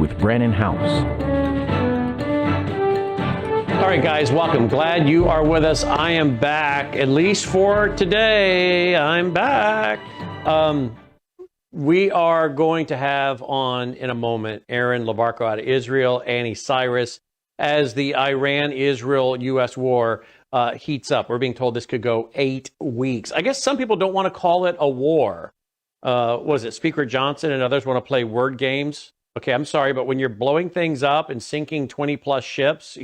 with Brannon House. All right, guys, welcome. Glad you are with us. I am back, at least for today. I'm back. We are going to have on in a moment Aaron Labarco out of Israel, Annie Cyrus, as the Iran-Israel-U.S. war heats up. We're being told this could go 8 weeks. I guess some people don't want to call it a war. Was it Speaker Johnson and others want to play word games? Okay, I'm sorry, but when you're blowing things up and sinking 20-plus ships,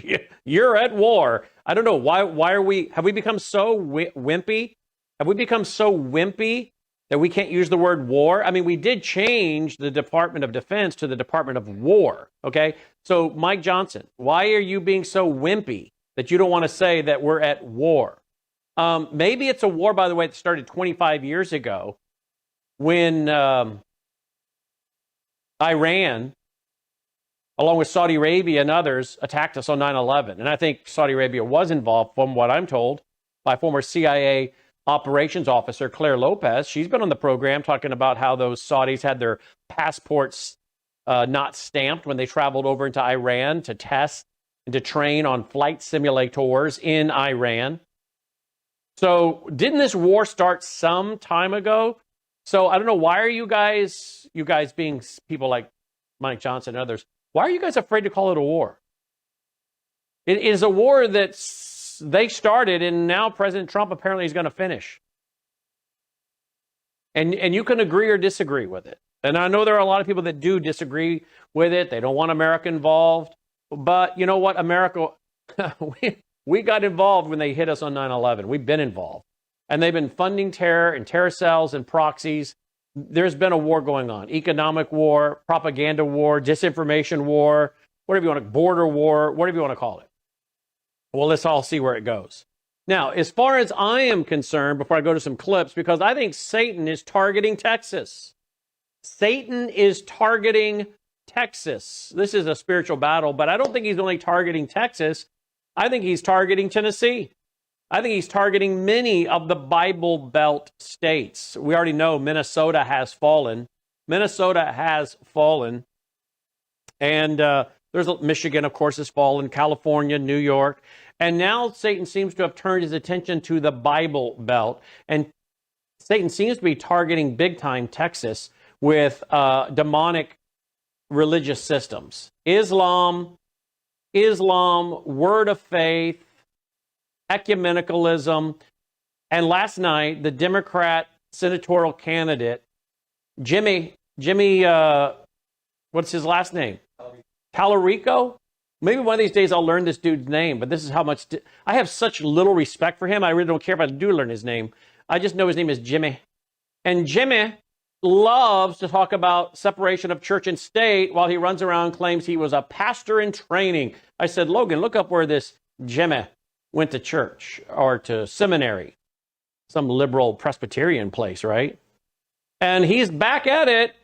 you're at war. I don't know. Why are we, have we become so wimpy? Have we become so wimpy that we can't use the word war? I mean, we did change the Department of Defense to the Department of War, okay? So, Mike Johnson, why are you being so wimpy that you don't want to say that we're at war? Maybe it's a war, by the way, that started 25 years ago when Iran, along with Saudi Arabia and others, attacked us on 9/11. And I think Saudi Arabia was involved, from what I'm told, by former CIA operations officer Claire Lopez. She's been on the program talking about how those Saudis had their passports not stamped when they traveled over into Iran to test and to train on flight simulators in Iran. So didn't this war start some time ago? So I don't know, why are you guys being people like Mike Johnson and others, why are you guys afraid to call it a war? It is a war that they started, and now President Trump apparently is going to finish. And you can agree or disagree with it. And I know there are a lot of people that do disagree with it. They don't want America involved. But you know what? America, we got involved when they hit us on 9/11. We've been involved. And they've been funding terror and terror cells and proxies. There's been a war going on. Economic war, propaganda war, disinformation war, whatever you want to, border war, whatever you want to call it. Well, let's all see where it goes. Now, as far as I am concerned, before I go to some clips, because I think Satan is targeting Texas. Satan is targeting Texas. This is a spiritual battle, but I don't think he's only targeting Texas. I think he's targeting Tennessee. I think he's targeting many of the Bible Belt states. We already know Minnesota has fallen. Minnesota has fallen. And there's Michigan, of course, has fallen. California, New York. And now Satan seems to have turned his attention to the Bible Belt. And Satan seems to be targeting big-time Texas with demonic religious systems. Islam, word of faith, ecumenicalism, and last night, the Democrat senatorial candidate, Jimmy, what's his last name? Tallarico? Maybe one of these days I'll learn this dude's name, but this is how much, I have such little respect for him. I really don't care if I do learn his name. I just know his name is Jimmy. And Jimmy loves to talk about separation of church and state while he runs around and claims he was a pastor in training. I said, Logan, look up where this Jimmy went to church or to seminary, some liberal Presbyterian place, right? And he's back at it.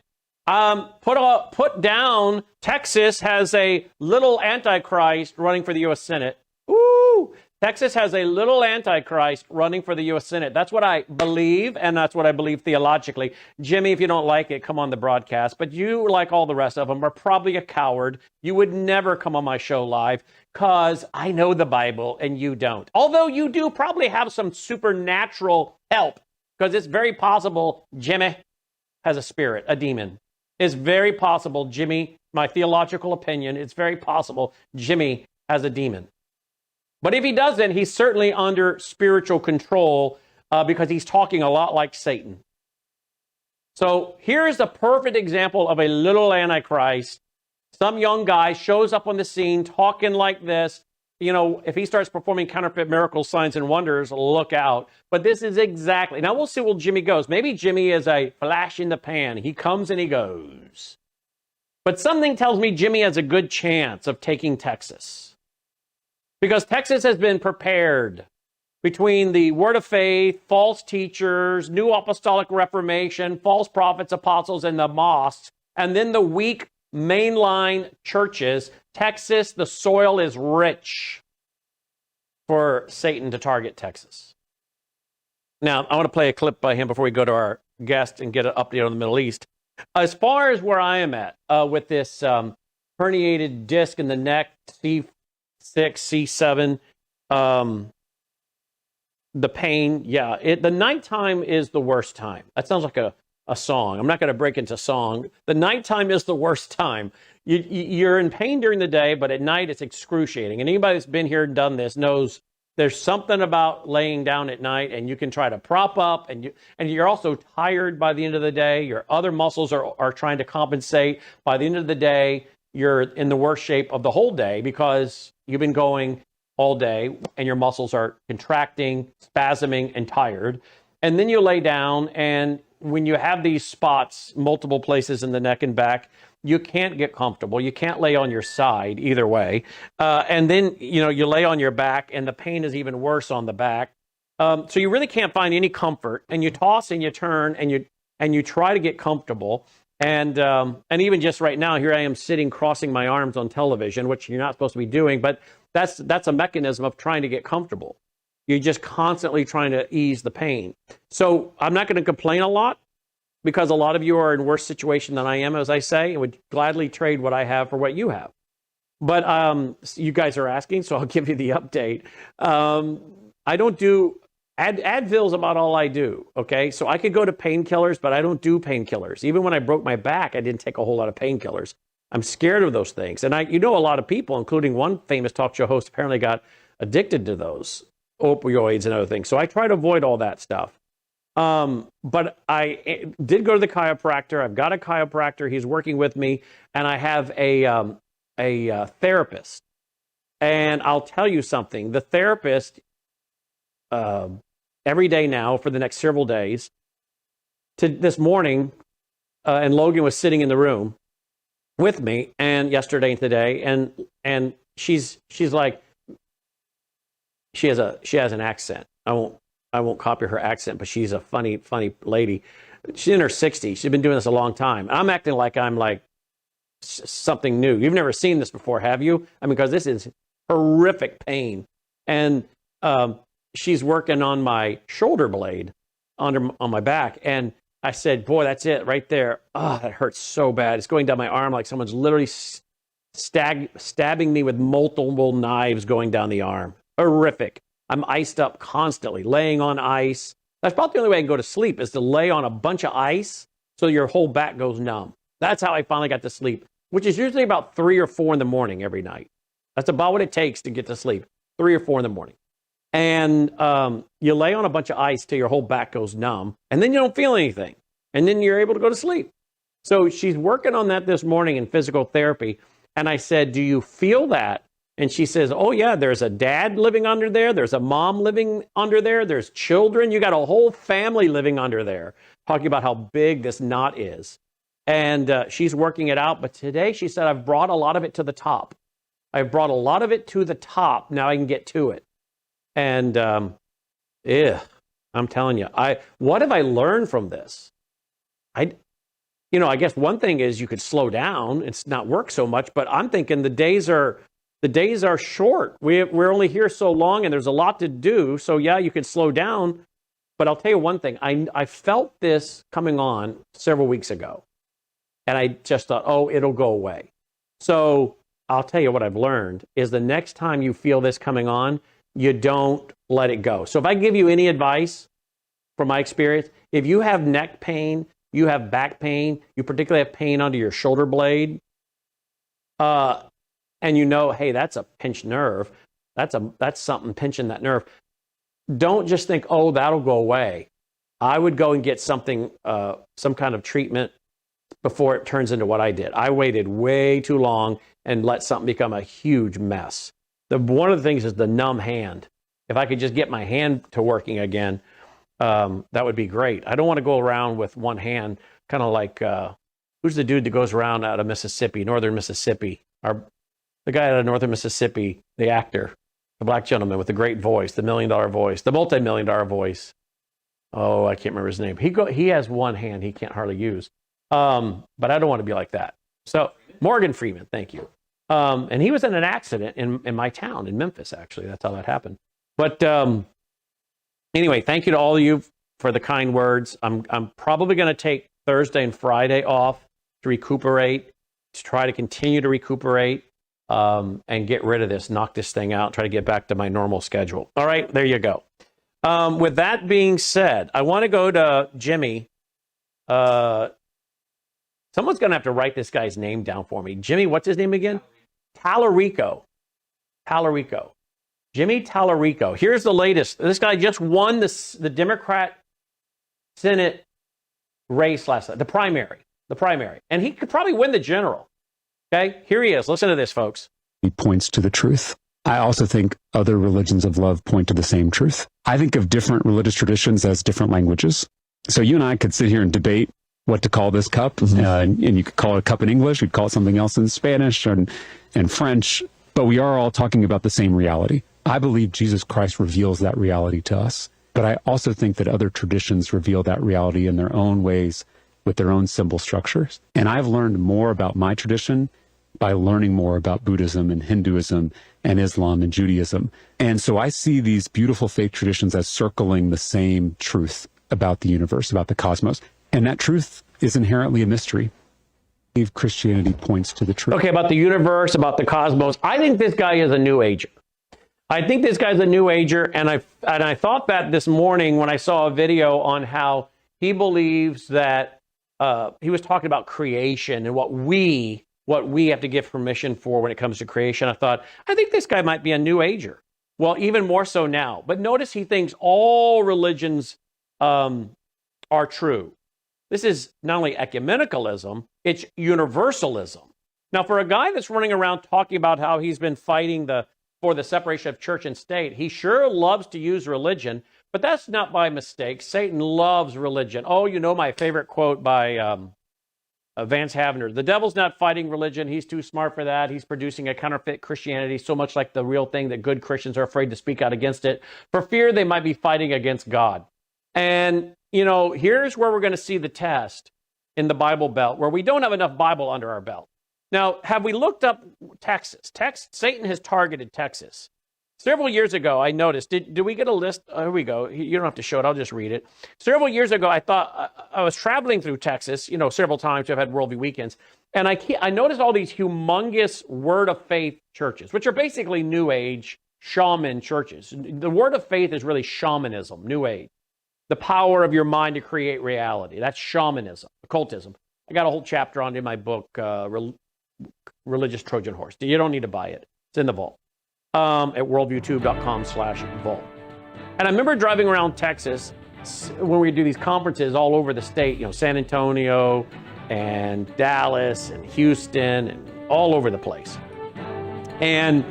Put down, Texas has a little Antichrist running for the U.S. Senate. Ooh, Texas has a little Antichrist running for the U.S. Senate. That's what I believe, and that's what I believe theologically. Jimmy, if you don't like it, come on the broadcast. But you, like all the rest of them, are probably a coward. You would never come on my show live because I know the Bible and you don't. Although you do probably have some supernatural help, because it's very possible Jimmy has a spirit, a demon. It's very possible Jimmy, my theological opinion, it's very possible Jimmy has a demon. But if he doesn't, he's certainly under spiritual control because he's talking a lot like Satan. So here's a perfect example of a little Antichrist. Some young guy shows up on the scene talking like this. You know, if he starts performing counterfeit miracles, signs, and wonders, look out. But this is exactly, now we'll see where Jimmy goes. Maybe Jimmy is a flash in the pan. He comes and he goes. But something tells me Jimmy has a good chance of taking Texas. Because Texas has been prepared between the word of faith, false teachers, new apostolic reformation, false prophets, apostles, and the mosques, and then the weak mainline churches. Texas, the soil is rich for Satan to target Texas. Now, I want to play a clip by him before we go to our guest and get an update on the Middle East. As far as where I am at with this herniated disc in the neck, C6, C7. The pain, yeah. The nighttime is the worst time. That sounds like a song. I'm not going to break into song. The nighttime is the worst time. You're in pain during the day, but at night it's excruciating. And anybody that's been here and done this knows there's something about laying down at night, and you can try to prop up, and you're also tired by the end of the day. Your other muscles are trying to compensate. By the end of the day, you're in the worst shape of the whole day because you've been going all day and your muscles are contracting, spasming, and tired. And then you lay down, and when you have these spots, multiple places in the neck and back, you can't get comfortable. You can't lay on your side either way. And then, you lay on your back, and the pain is even worse on the back. So you really can't find any comfort, and you toss and you turn and you try to get comfortable. And even just right now, here I am sitting, crossing my arms on television, which you're not supposed to be doing, but that's a mechanism of trying to get comfortable. You're just constantly trying to ease the pain. So I'm not going to complain a lot because a lot of you are in worse situation than I am, as I say, and would gladly trade what I have for what you have. But you guys are asking, so I'll give you the update. I don't do Advil's about all I do, okay? So I could go to painkillers, but I don't do painkillers. Even when I broke my back, I didn't take a whole lot of painkillers. I'm scared of those things. And a lot of people, including one famous talk show host, apparently got addicted to those opioids and other things. So I try to avoid all that stuff. But I did go to the chiropractor. I've got a chiropractor. He's working with me. And I have a therapist. And I'll tell you something. The therapist, every day now for the next several days, to this morning, and Logan was sitting in the room with me, and yesterday and today, and she's like, she has an accent. I won't copy her accent, but she's a funny lady. She's in her 60s. She's been doing this a long time. I'm acting like I'm like something new. You've never seen this before, have you? I mean, because this is horrific pain, and she's working on my shoulder blade on my back, and I said, boy, that's it right there. Oh, that hurts so bad. It's going down my arm like someone's literally stabbing me with multiple knives going down the arm. Horrific. I'm iced up constantly, laying on ice. That's probably the only way I can go to sleep is to lay on a bunch of ice so your whole back goes numb. That's how I finally got to sleep, which is usually about 3 or 4 in the morning every night. That's about what it takes to get to sleep, 3 or 4 in the morning. And you lay on a bunch of ice till your whole back goes numb, and then you don't feel anything. And then you're able to go to sleep. So she's working on that this morning in physical therapy. And I said, do you feel that? And she says, oh, yeah, there's a dad living under there. There's a mom living under there. There's children. You got a whole family living under there. Talking about how big this knot is. And she's working it out. But today she said, I've brought a lot of it to the top. I've brought a lot of it to the top. Now I can get to it. And I'm telling you, what have I learned from this? I guess one thing is you could slow down. It's not work so much, but I'm thinking the days are short. We're only here so long, and there's a lot to do. So yeah, you could slow down. But I'll tell you one thing. I felt this coming on several weeks ago, and I just thought, oh, it'll go away. So I'll tell you what I've learned is the next time you feel this coming on, you don't let it go. So if I give you any advice from my experience, if you have neck pain, you have back pain, you particularly have pain under your shoulder blade, and hey, that's a pinched nerve. That's something pinching that nerve. Don't just think, oh, that'll go away. I would go and get something, some kind of treatment before it turns into what I did. I waited way too long and let something become a huge mess. One of the things is the numb hand. If I could just get my hand to working again, that would be great. I don't want to go around with one hand, kind of like, who's the dude that goes around out of Mississippi, northern Mississippi? The guy out of northern Mississippi, the actor, the black gentleman with the great voice, the $1 million voice, the multi-million-dollar voice. Oh, I can't remember his name. He has one hand he can't hardly use. But I don't want to be like that. So Morgan Freeman, thank you. And he was in an accident in my town, in Memphis, actually. That's how that happened. But anyway, thank you to all of you for the kind words. I'm probably going to take Thursday and Friday off to recuperate. to try to continue to recuperate and get rid of this, knock this thing out, try to get back to my normal schedule. All right, there you go. With that being said, I want to go to Jimmy. Someone's going to have to write this guy's name down for me. Jimmy, what's his name again? Tallarico. Jimmy Tallarico. Here's the latest. This guy just won the Democrat Senate race last night, the primary. And he could probably win the general. Okay, here he is. Listen to this, folks. He points to the truth. I also think other religions of love point to the same truth. I think of different religious traditions as different languages. So you and I could sit here and debate what to call this cup, and you could call it a cup in English, we'd call it something else in Spanish and French, but we are all talking about the same reality. I believe Jesus Christ reveals that reality to us, but I also think that other traditions reveal that reality in their own ways with their own symbol structures. And I've learned more about my tradition by learning more about Buddhism and Hinduism and Islam and Judaism. And so I see these beautiful faith traditions as circling the same truth about the universe, about the cosmos. And that truth is inherently a mystery. I believe Christianity points to the truth. Okay, about the universe, about the cosmos. I think this guy is a New Ager. I think this guy's a New Ager, and I thought that this morning when I saw a video on how he believes that he was talking about creation and what we have to give permission for when it comes to creation. I thought, I think this guy might be a New Ager. Well, even more so now. But notice he thinks all religions are true. This is not only ecumenicalism, it's universalism. Now, for a guy that's running around talking about how he's been fighting for the separation of church and state, he sure loves to use religion, but that's not by mistake. Satan loves religion. Oh, you know my favorite quote by Vance Havner. The devil's not fighting religion. He's too smart for that. He's producing a counterfeit Christianity, so much like the real thing that good Christians are afraid to speak out against it, for fear they might be fighting against God. And, you know, here's where we're going to see the test in the Bible Belt, where we don't have enough Bible under our belt. Now, have we looked up Texas? Satan has targeted Texas. Several years ago, I noticed, did we get a list? Here we go. You don't have to show it. I'll just read it. Several years ago, I thought I was traveling through Texas, you know, several times. I've had worldview weekends. And I noticed all these humongous Word of Faith churches, which are basically New Age shaman churches. The Word of Faith is really shamanism, New Age. The power of your mind to create reality. That's shamanism, occultism. I got a whole chapter on it in my book, Religious Trojan Horse. You don't need to buy it. It's in the vault at worldviewtube.com/vault. And I remember driving around Texas when we do these conferences all over the state, you know, San Antonio and Dallas and Houston and all over the place. And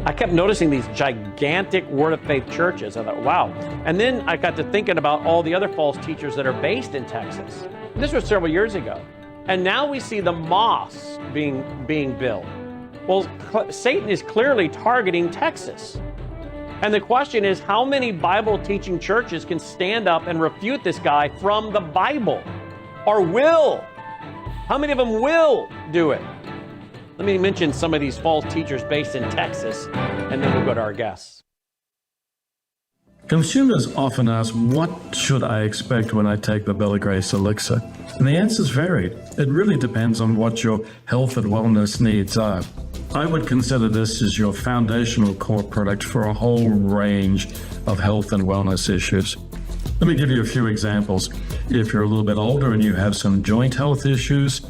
I kept noticing these gigantic Word of Faith churches. I thought, wow. And then I got to thinking about all the other false teachers that are based in Texas. This was several years ago. And now we see the mosques being built. Well, Satan is clearly targeting Texas. And the question is, how many Bible-teaching churches can stand up and refute this guy from the Bible? Or will? How many of them will do it? Let me mention some of these false teachers based in Texas, and then we'll go to our guests. Consumers often ask, what should I expect when I take the Bella Grace elixir? And the answer's varied. It really depends on what your health and wellness needs are. I would consider this as your foundational core product for a whole range of health and wellness issues. Let me give you a few examples. If you're a little bit older and you have some joint health issues,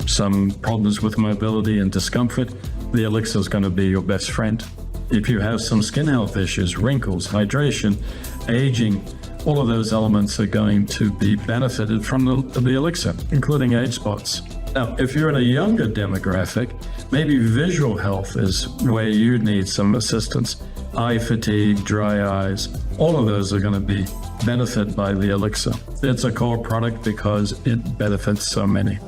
some problems with mobility and discomfort, the elixir is going to be your best friend. If you have some skin health issues, wrinkles, hydration, aging, all of those elements are going to be benefited from the elixir, including age spots. Now, if you're in a younger demographic, maybe visual health is where you need some assistance. Eye fatigue, dry eyes, all of those are going to be benefited by the elixir. It's a core product because it benefits so many.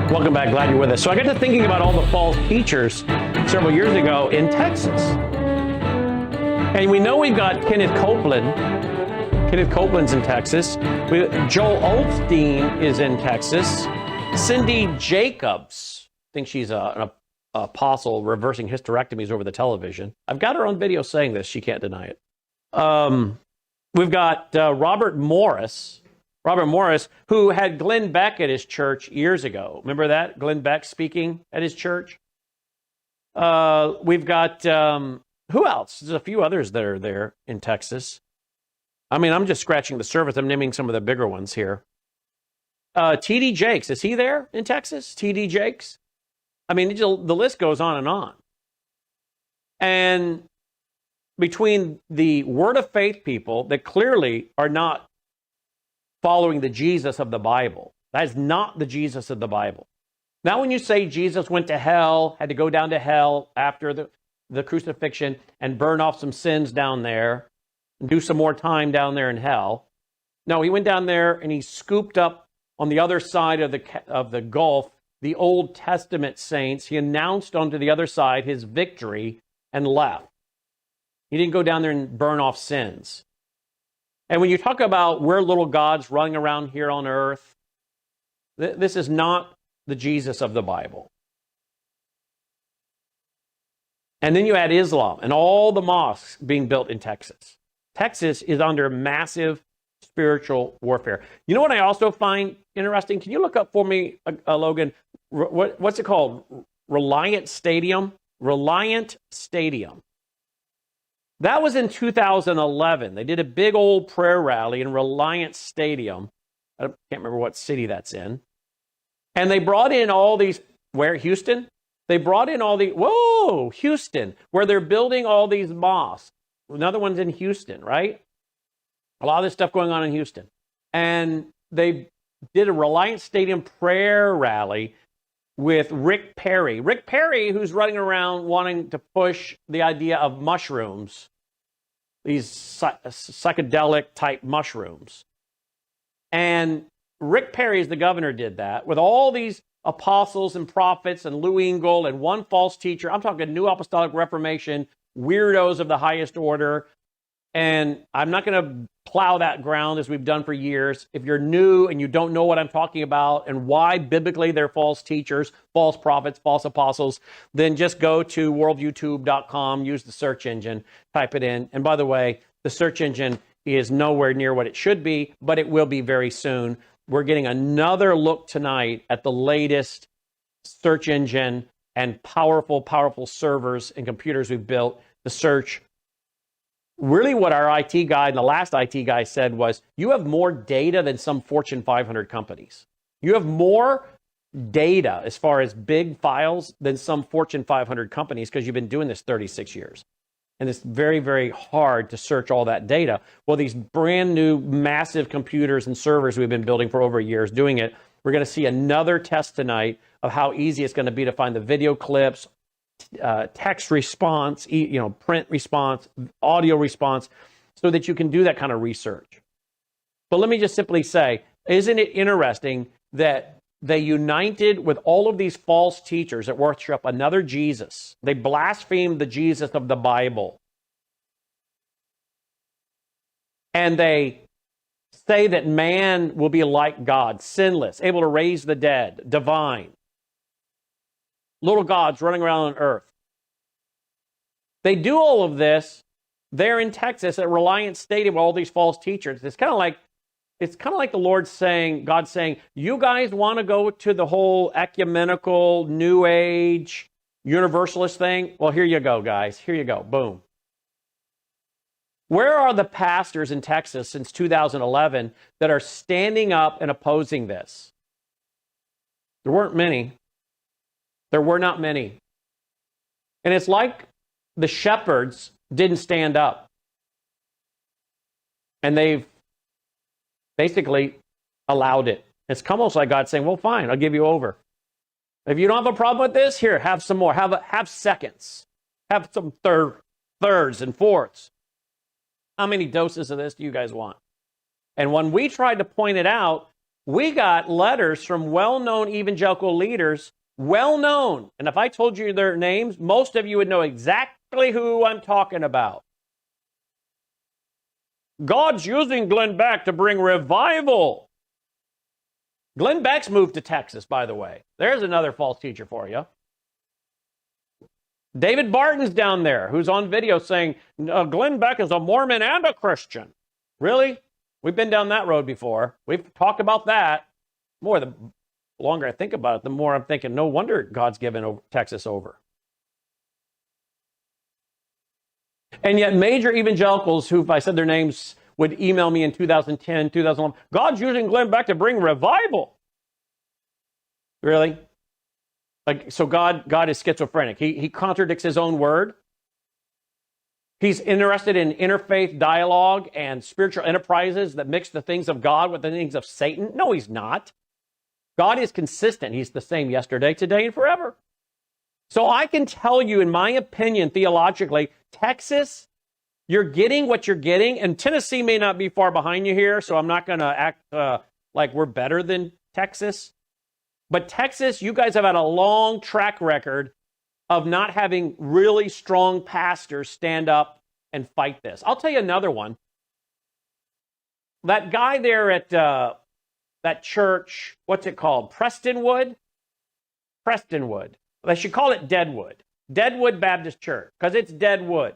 Welcome back. Glad you're with us. So I got to thinking about all the false teachers several years ago in Texas. And we know we've got Kenneth Copeland. Kenneth Copeland's in Texas. Joel Osteen is in Texas. Cindy Jacobs, I think she's a apostle reversing hysterectomies over the television. I've got her on video saying this. She can't deny it. We've got Robert Morris, who had Glenn Beck at his church years ago. Remember that? Glenn Beck speaking at his church. We've got, who else? There's a few others that are there in Texas. I mean, I'm just scratching the surface. I'm naming some of the bigger ones here. T.D. Jakes, is he there in Texas? T.D. Jakes? I mean, the list goes on and on. And between the Word of Faith people that clearly are not following the Jesus of the Bible, that is not the Jesus of the Bible. Now, when you say Jesus went to hell, had to go down to hell after the crucifixion and burn off some sins down there, and do some more time down there in hell. No, he went down there and he scooped up on the other side of the gulf the Old Testament saints. He announced onto the other side his victory and left. He didn't go down there and burn off sins. And when you talk about we're little gods running around here on earth, this is not the Jesus of the Bible. And then you add Islam and all the mosques being built in Texas. Texas is under massive spiritual warfare. You know what I also find interesting? Can you look up for me, Logan, what's it called? Reliant Stadium? Reliant Stadium. That was in 2011. They did a big old prayer rally in Reliant Stadium. I can't remember what city that's in. And they brought in all these, where, Houston? They brought in all the, whoa, Houston, where they're building all these mosques. Another one's in Houston, right? A lot of this stuff going on in Houston. And they did a Reliant Stadium prayer rally with Rick Perry. Rick Perry, who's running around wanting to push the idea of mushrooms, these psychedelic type mushrooms. And Rick Perry, as the governor, did that with all these apostles and prophets and Lou Engle and one false teacher. I'm talking New Apostolic Reformation, weirdos of the highest order. And I'm not going to plow that ground as we've done for years. If you're new and you don't know what I'm talking about and why biblically they're false teachers, false prophets, false apostles, then just go to worldviewtube.com, use the search engine, type it in. And by the way, the search engine is nowhere near what it should be, but it will be very soon. We're getting another look tonight at the latest search engine and powerful, powerful servers and computers we've built to search. Really what our IT guy and the last IT guy said was, you have more data than some Fortune 500 companies. You have more data as far as big files than some Fortune 500 companies because you've been doing this 36 years. And it's very, very hard to search all that data. Well, these brand new massive computers and servers we've been building for over years doing it, we're going to see another test tonight of how easy it's going to be to find the video clips, text response, print response, audio response, so that you can do that kind of research. But let me just simply say, isn't it interesting that they united with all of these false teachers that worship another Jesus? They blasphemed the Jesus of the Bible. And they say that man will be like God, sinless, able to raise the dead, divine. Little gods running around on earth. They do all of this there in Texas at Reliant Stadium with all these false teachers. It's kind of like the Lord saying, God saying, you guys want to go to the whole ecumenical, New Age, universalist thing? Well, here you go, guys. Here you go. Boom. Where are the pastors in Texas since 2011 that are standing up and opposing this? There weren't many. There were not many. And it's like the shepherds didn't stand up. And they've basically allowed it. It's almost like God saying, well, fine, I'll give you over. If you don't have a problem with this, here, have some more. Have seconds. Have some thirds and fourths. How many doses of this do you guys want? And when we tried to point it out, we got letters from well-known evangelical leaders, well-known. And if I told you their names, most of you would know exactly who I'm talking about. God's using Glenn Beck to bring revival. Glenn Beck's moved to Texas, by the way. There's another false teacher for you. David Barton's down there, who's on video saying Glenn Beck is a Mormon and a Christian. Really? We've been down that road before. We've talked about that. The longer I think about it, the more I'm thinking, no wonder God's given Texas over. And yet major evangelicals who, if I said their names, would email me in 2010, 2011, God's using Glenn Beck to bring revival. Really? So God is schizophrenic. He contradicts his own word. He's interested in interfaith dialogue and spiritual enterprises that mix the things of God with the things of Satan. No, he's not. God is consistent. He's the same yesterday, today, and forever. So I can tell you, in my opinion, theologically, Texas, you're getting what you're getting, and Tennessee may not be far behind you here, so I'm not going to act like we're better than Texas. But Texas, you guys have had a long track record of not having really strong pastors stand up and fight this. I'll tell you another one. That guy there at that church, what's it called? Prestonwood? Prestonwood. They should call it Deadwood. Deadwood Baptist Church, because it's Deadwood.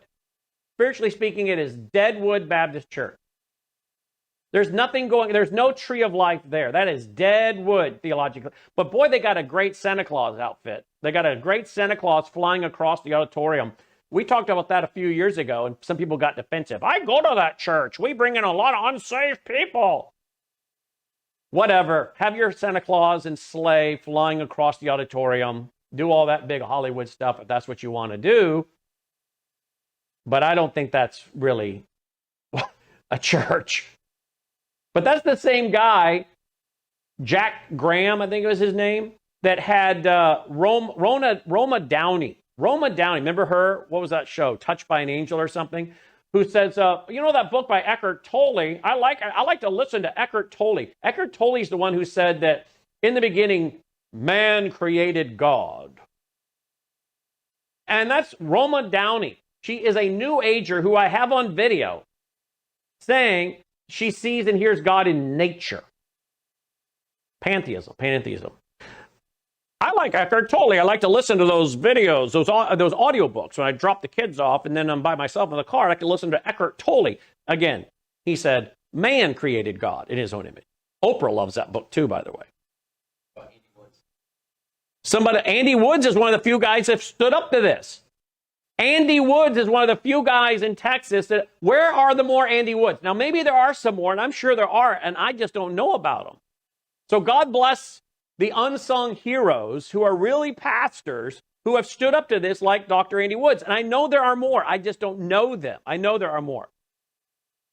Spiritually speaking, it is Deadwood Baptist Church. There's nothing going, there's no tree of life there. That is Deadwood theologically. But boy, they got a great Santa Claus outfit. They got a great Santa Claus flying across the auditorium. We talked about that a few years ago, and some people got defensive. I go to that church. We bring in a lot of unsafe people. Whatever. Have your Santa Claus and sleigh flying across the auditorium. Do all that big Hollywood stuff if that's what you want to do. But I don't think that's really a church. But that's the same guy, Jack Graham, I think it was his name, that had Roma Downey. Roma Downey, remember her? What was that show? Touched by an Angel or something? Who says, you know that book by Eckhart Tolle? I like to listen to Eckhart Tolle. Eckhart Tolle is the one who said that in the beginning, man created God. And that's Roma Downey. She is a New Ager who I have on video saying she sees and hears God in nature. Pantheism. I like Eckhart Tolle. I like to listen to those videos, those audiobooks when I drop the kids off and then I'm by myself in the car. I can listen to Eckhart Tolle. Again, he said, man created God in his own image. Oprah loves that book too, by the way. Andy Woods is one of the few guys that stood up to this. Andy Woods is one of the few guys in Texas that, where are the more Andy Woods? Now, maybe there are some more, and I'm sure there are, and I just don't know about them. So God bless the unsung heroes who are really pastors who have stood up to this like Dr. Andy Woods. And I know there are more. I just don't know them. I know there are more.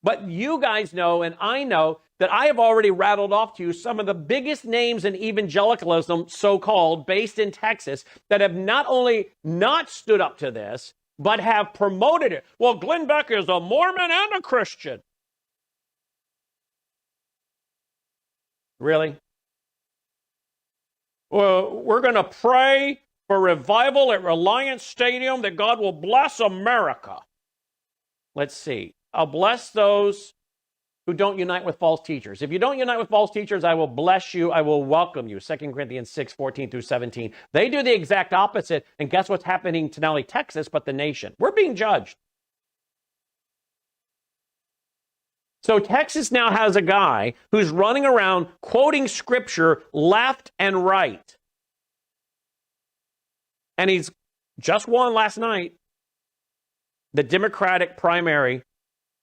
But you guys know, and I know, that I have already rattled off to you some of the biggest names in evangelicalism, so-called, based in Texas, that have not only not stood up to this, but have promoted it. Well, Glenn Beck is a Mormon and a Christian. Really? Well, we're going to pray for revival at Reliance Stadium, that God will bless America. Let's see. I'll bless those who don't unite with false teachers. If you don't unite with false teachers, I will bless you. I will welcome you. 2 Corinthians 6, 14 through 17. They do the exact opposite. And guess what's happening to not only Texas, but the nation? We're being judged. So Texas now has a guy who's running around quoting scripture left and right. And he's just won last night the Democratic primary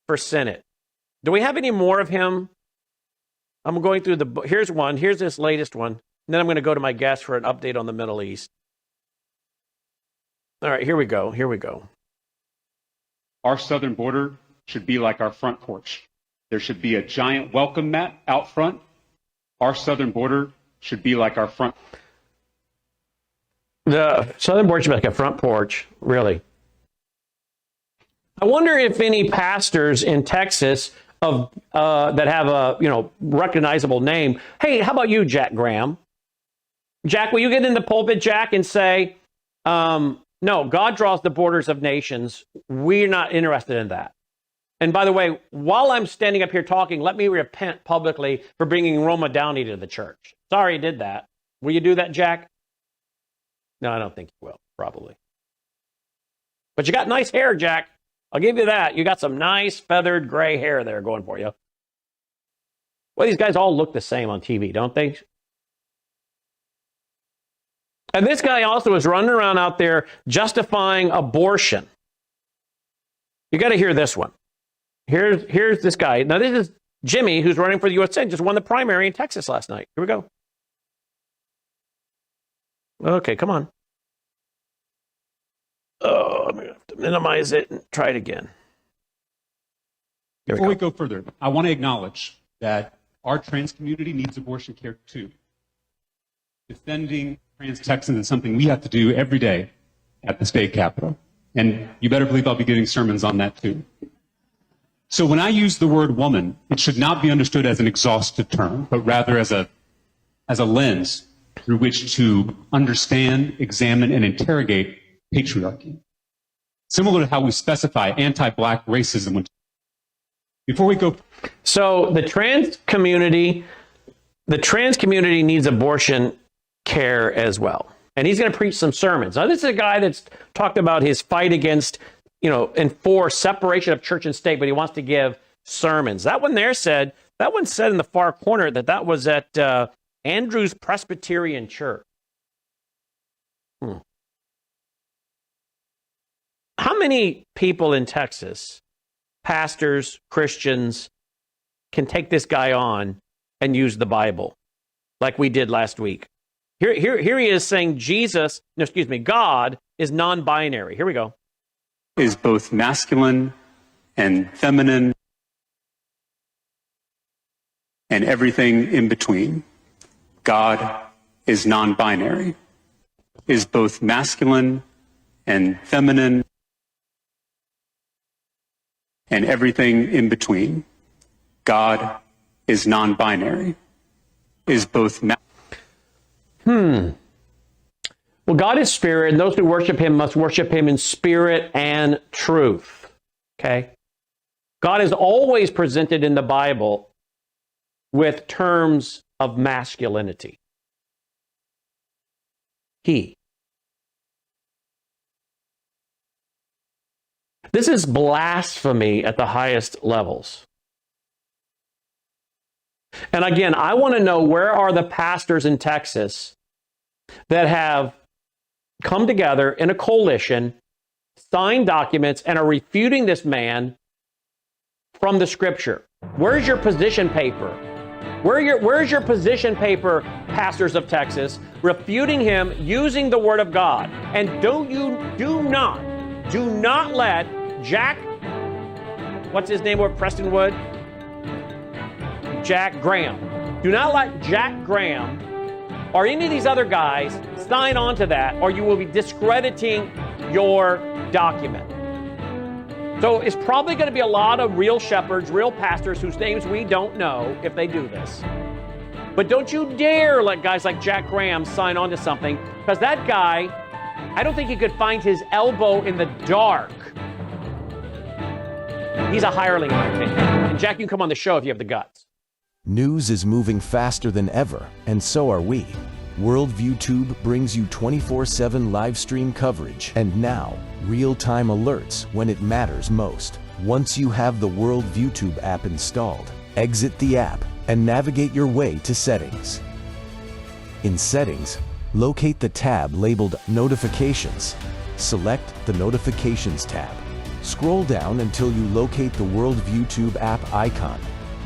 for Senate. Do we have any more of him? I'm going through here's one. Here's this latest one. And then I'm going to go to my guest for an update on the Middle East. All right, here we go. Our southern border should be like our front porch. There should be a giant welcome mat out front. Our southern border should be like our front. The southern border should be like a front porch, really. I wonder if any pastors in Texas that have a recognizable name. Hey, how about you, Jack Graham? Jack, will you get in the pulpit, Jack, and say, no, God draws the borders of nations. We're not interested in that. And by the way, while I'm standing up here talking, let me repent publicly for bringing Roma Downey to the church. Sorry I did that. Will you do that, Jack? No, I don't think you will, probably. But you got nice hair, Jack. I'll give you that. You got some nice feathered gray hair there going for you. Well, these guys all look the same on TV, don't they? And this guy also is running around out there justifying abortion. You got to hear this one. Here's this guy. Now, this is Jimmy, who's running for the U.S. Senate, just won the primary in Texas last night. Here we go. Okay, come on. Oh, I'm going to have to minimize it and try it again. Before we go further, I want to acknowledge that our trans community needs abortion care too. Defending trans Texans is something we have to do every day at the state capitol. And you better believe I'll be giving sermons on that too. So when I use the word woman, it should not be understood as an exhaustive term, but rather as a lens through which to understand, examine, and interrogate patriarchy. Similar to how we specify anti-black racism. Before we go... So the trans community needs abortion care as well. And he's going to preach some sermons. Now, this is a guy that's talked about his fight against, and for separation of church and state, but he wants to give sermons. That one said in the far corner that was at Andrews Presbyterian Church. How many people in Texas, pastors, Christians, can take this guy on and use the Bible like we did last week? Here he is saying God is non-binary. Here we go. Is both masculine and feminine and everything in between. God is non-binary. Is both masculine and feminine and everything in between. God is non-binary. Is both Well, God is spirit, and those who worship him must worship him in spirit and truth. Okay? God is always presented in the Bible with terms of masculinity. He. This is blasphemy at the highest levels. And again, I want to know, where are the pastors in Texas that have come together in a coalition, signed documents, and are refuting this man from the scripture? Where's your position paper? Where's your position paper, pastors of Texas, refuting him using the word of God? And do not let Jack, what's his name over Prestonwood? Jack Graham. Do not let Jack Graham or any of these other guys sign on to that, or you will be discrediting your document. So it's probably going to be a lot of real shepherds, real pastors whose names we don't know if they do this. But don't you dare let guys like Jack Graham sign on to something, because that guy, I don't think he could find his elbow in the dark. He's a hireling, in my opinion. And Jack, you can come on the show if you have the guts. News is moving faster than ever, and so are we. Worldview Tube brings you 24/7 live stream coverage and now real-time alerts when it matters most. Once you have the Worldview Tube app installed, exit the app and navigate your way to Settings. In Settings, locate the tab labeled Notifications. Select the Notifications tab. Scroll down until you locate the Worldview Tube app icon.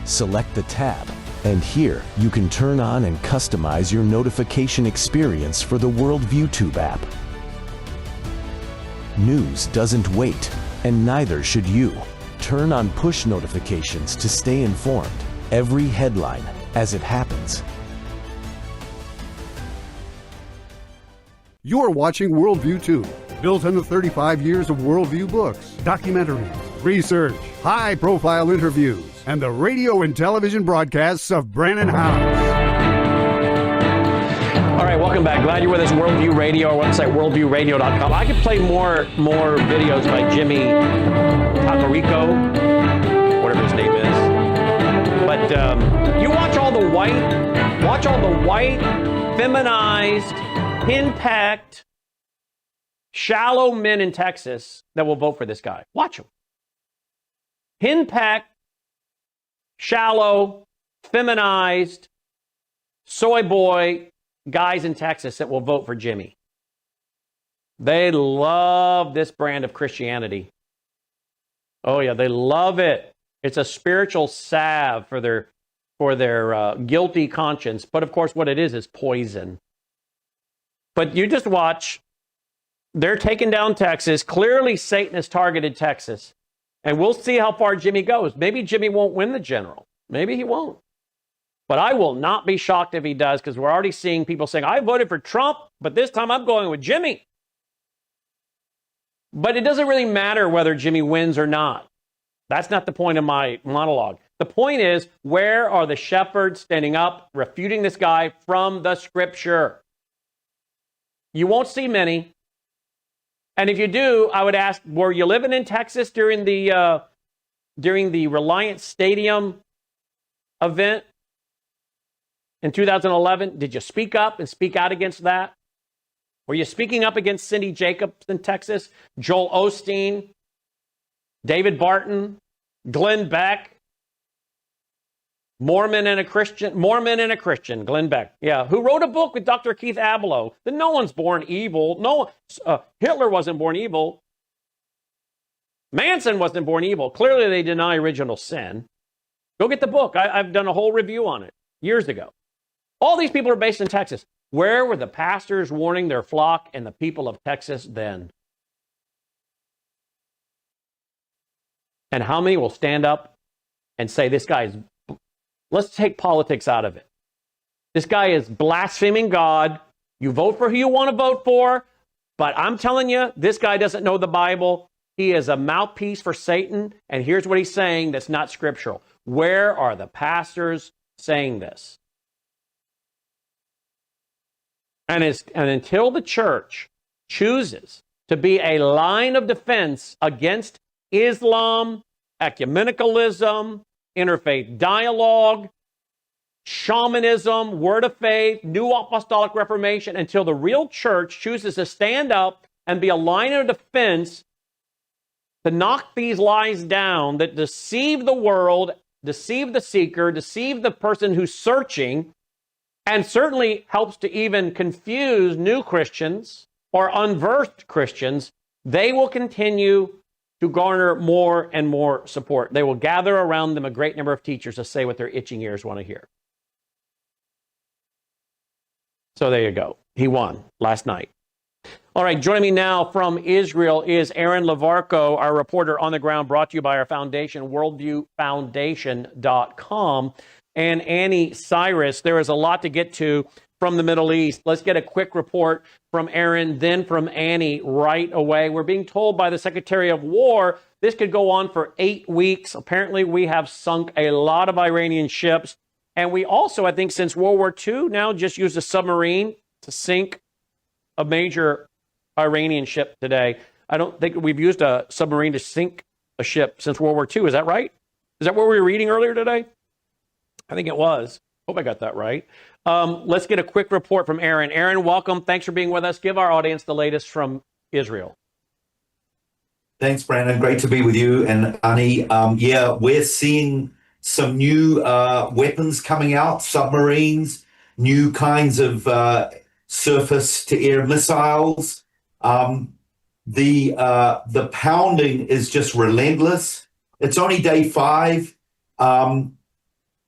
Select the tab, and here you can turn on and customize your notification experience for the Worldview Tube app. News doesn't wait, and neither should you. Turn on push notifications to stay informed. Every headline as it happens. You're watching Worldview Tube, built on the 35 years of Worldview books, documentaries, research, high-profile interviews, and the radio and television broadcasts of Brannon House. All right, welcome back. Glad you're with us. Worldview Radio, our website, worldviewradio.com. I could play more videos by Jimmy Talarico, whatever his name is. But you watch all the white, feminized, henpecked, shallow men in Texas that will vote for this guy. Watch them. Henpecked, shallow, feminized, soy boy guys in Texas that will vote for Jimmy. They love this brand of Christianity. Oh yeah, they love it. It's a spiritual salve for their guilty conscience. But of course, what it is poison. But you just watch. They're taking down Texas. Clearly, Satan has targeted Texas. And we'll see how far Jimmy goes. Maybe Jimmy won't win the general. Maybe he won't. But I will not be shocked if he does, because we're already seeing people saying, I voted for Trump, but this time I'm going with Jimmy. But it doesn't really matter whether Jimmy wins or not. That's not the point of my monologue. The point is, where are the shepherds standing up, refuting this guy from the scripture? You won't see many. And if you do, I would ask, were you living in Texas during the Reliance Stadium event in 2011? Did you speak up and speak out against that? Were you speaking up against Cindy Jacobs in Texas, Joel Osteen, David Barton, Glenn Beck? Mormon and a Christian, Glenn Beck. Yeah, who wrote a book with Dr. Keith Abloh that no one's born evil. Hitler wasn't born evil. Manson wasn't born evil. Clearly, they deny original sin. Go get the book. I've done a whole review on it years ago. All these people are based in Texas. Where were the pastors warning their flock and the people of Texas then? And how many will stand up and say, this guy is... Let's take politics out of it. This guy is blaspheming God. You vote for who you want to vote for, but I'm telling you, this guy doesn't know the Bible. He is a mouthpiece for Satan, and here's what he's saying that's not scriptural. Where are the pastors saying this? And until the church chooses to be a line of defense against Islam, ecumenicalism, interfaith dialogue, shamanism, word of faith, new apostolic reformation, until the real church chooses to stand up and be a line of defense to knock these lies down that deceive the world, deceive the seeker, deceive the person who's searching, and certainly helps to even confuse new Christians or unversed Christians, they will continue to garner more and more support. They will gather around them a great number of teachers to say what their itching ears want to hear. So there you go. He won last night. All right, joining me now from Israel is Aaron Levarco, our reporter on the ground, brought to you by our foundation, worldviewfoundation.com, and Annie Cyrus. There is a lot to get to from the Middle East. Let's get a quick report from Aaron, then from Annie right away. We're being told by the Secretary of War this could go on for 8 weeks. Apparently, we have sunk a lot of Iranian ships. And we also, I think, since World War II, now just used a submarine to sink a major Iranian ship today. I don't think we've used a submarine to sink a ship since World War II. Is that right? Is that what we were reading earlier today? I think it was. Hope I got that right. Let's get a quick report from Aaron. Aaron, welcome. Thanks for being with us. Give our audience the latest from Israel. Thanks, Brandon. Great to be with you and Annie. Yeah, we're seeing some new weapons coming out, submarines, new kinds of surface-to-air missiles. The pounding is just relentless. It's only day 5.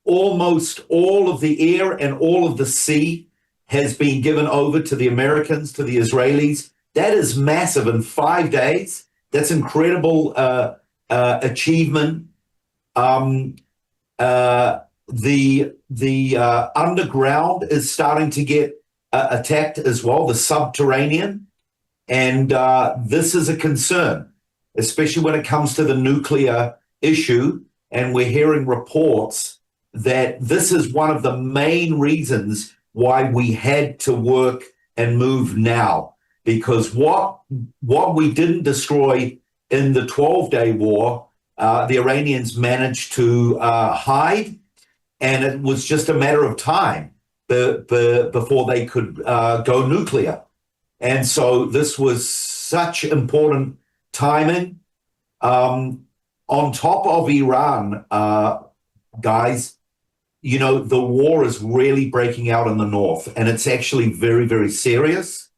Almost all of the air and all of the sea has been given over to the Americans, to the Israelis. That is massive in 5 days. That's incredible achievement. The underground is starting to get attacked as well, the subterranean. And this is a concern, especially when it comes to the nuclear issue. And we're hearing reports that this is one of the main reasons why we had to work and move now. Because what we didn't destroy in the 12-day war, the Iranians managed to hide, and it was just a matter of time before they could go nuclear. And so this was such important timing. On top of Iran, guys, you know, the war is really breaking out in the north, and it's actually very, very serious.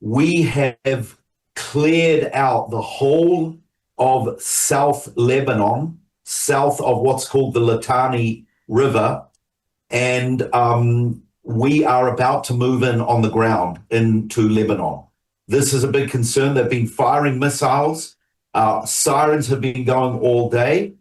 We have cleared out the whole of South Lebanon, south of what's called the Litani River, and we are about to move in on the ground into Lebanon. This is a big concern. They've been firing missiles. Sirens have been going all day.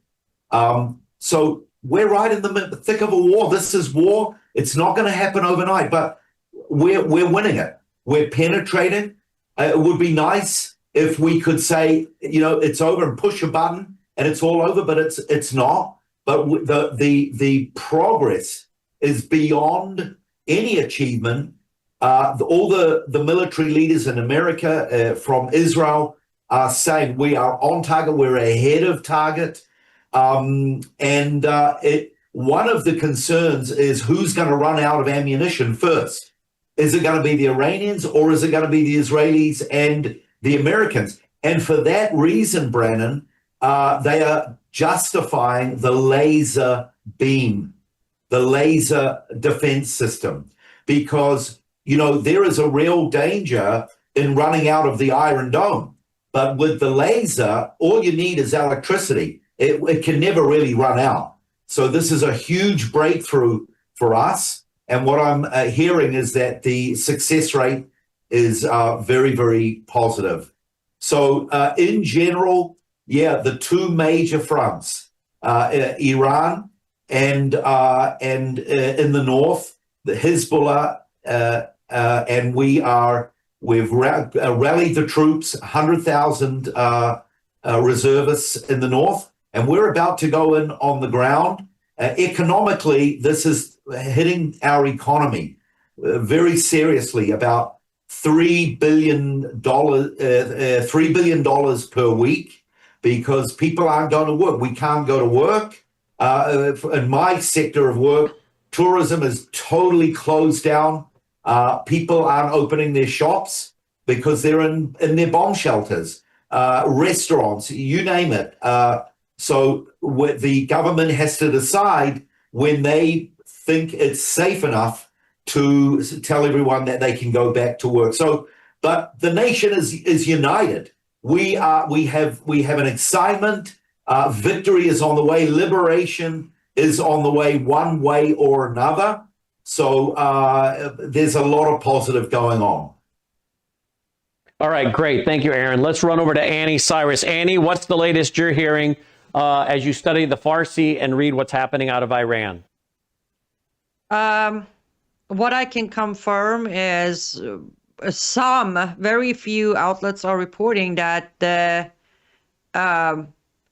So we're right in the thick of a war. This is war. It's not going to happen overnight, but we're winning it. We're penetrating. It would be nice if we could say, you know, it's over and push a button and it's all over, but it's not. But the progress is beyond any achievement. All the military leaders in America, from Israel, are saying we are on target. We're ahead of target. One of the concerns is who's going to run out of ammunition first. Is it going to be the Iranians, or is it going to be the Israelis and the Americans? And for that reason, Brandon, they are justifying the laser beam, the laser defense system, because, you know, there is a real danger in running out of the Iron Dome. But with the laser, all you need is electricity. It can never really run out. So this is a huge breakthrough for us. And what I'm hearing is that the success rate is very, very positive. So in general, yeah, the two major fronts, Iran and in the north, the Hezbollah, and we've rallied the troops, 100,000 reservists in the north, and we're about to go in on the ground. Economically, this is hitting our economy very seriously, about $3 billion per week, because people aren't going to work. We can't go to work. In my sector of work, tourism is totally closed down. People aren't opening their shops because they're in their bomb shelters, restaurants, you name it. So the government has to decide when they think it's safe enough to tell everyone that they can go back to work. So, but the nation is united. We have an excitement. Victory is on the way. Liberation is on the way, one way or another. So there's a lot of positive going on. All right, great. Thank you, Aaron. Let's run over to Annie Cyrus. Annie, what's the latest you're hearing as you study the Farsi and read what's happening out of Iran? What I can confirm is some very few outlets are reporting that the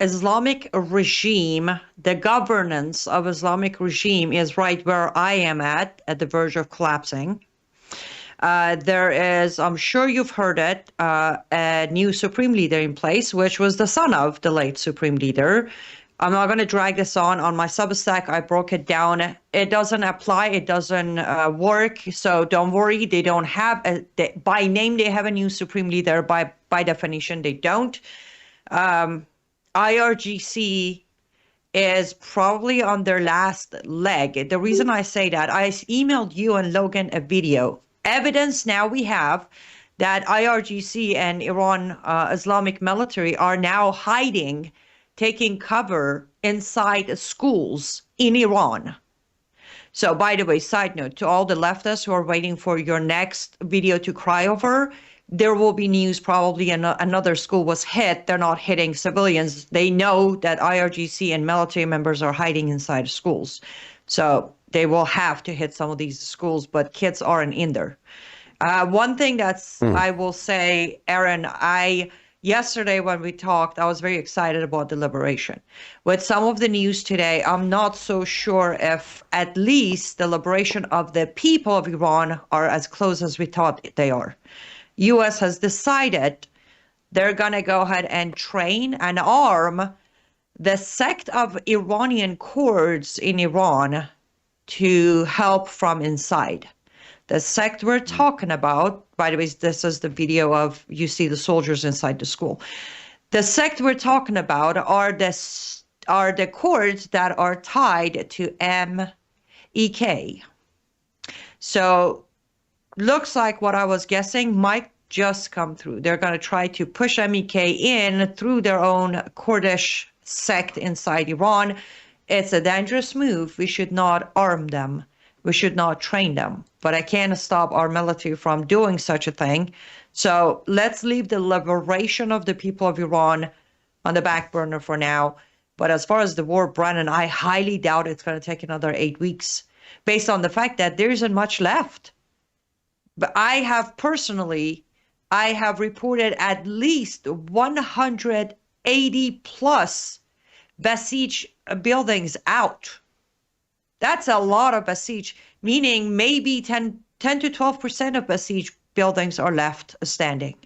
Islamic regime, the governance of Islamic regime is right where I am at the verge of collapsing. There is, I'm sure you've heard it, a new supreme leader in place, which was the son of the late supreme leader. I'm not going to drag this on my Substack. I broke it down. It doesn't apply. It doesn't work. So don't worry. They don't have, by name, they have a new supreme leader. By definition, they don't. IRGC is probably on their last leg. The reason I say that, I emailed you and Logan a video. Evidence now we have that IRGC and Iran Islamic military are now hiding, taking cover inside schools in Iran. So, by the way, side note to all the leftists who are waiting for your next video to cry over, there will be news probably another school was hit. They're not hitting civilians. They know that IRGC and military members are hiding inside schools. So they will have to hit some of these schools, but kids aren't in there. One thing I will say, Aaron, yesterday when we talked, I was very excited about the liberation. With some of the news today, I'm not so sure if at least the liberation of the people of Iran are as close as we thought they are. U.S. has decided they're going to go ahead and train and arm the sect of Iranian Kurds in Iran to help from inside. The sect we're talking about, by the way, this is the video of you see the soldiers inside the school. The sect we're talking about are the cords that are tied to MEK. So looks like what I was guessing might just come through. They're going to try to push MEK in through their own Kurdish sect inside Iran. It's a dangerous move. We should not arm them. We should not train them. But I can't stop our military from doing such a thing. So let's leave the liberation of the people of Iran on the back burner for now. But as far as the war, Brennan, I highly doubt it's going to take another 8 weeks based on the fact that there isn't much left. But I have reported at least 180 plus besieged buildings out. That's a lot of besieged, meaning maybe 10 to 12% of besieged buildings are left standing.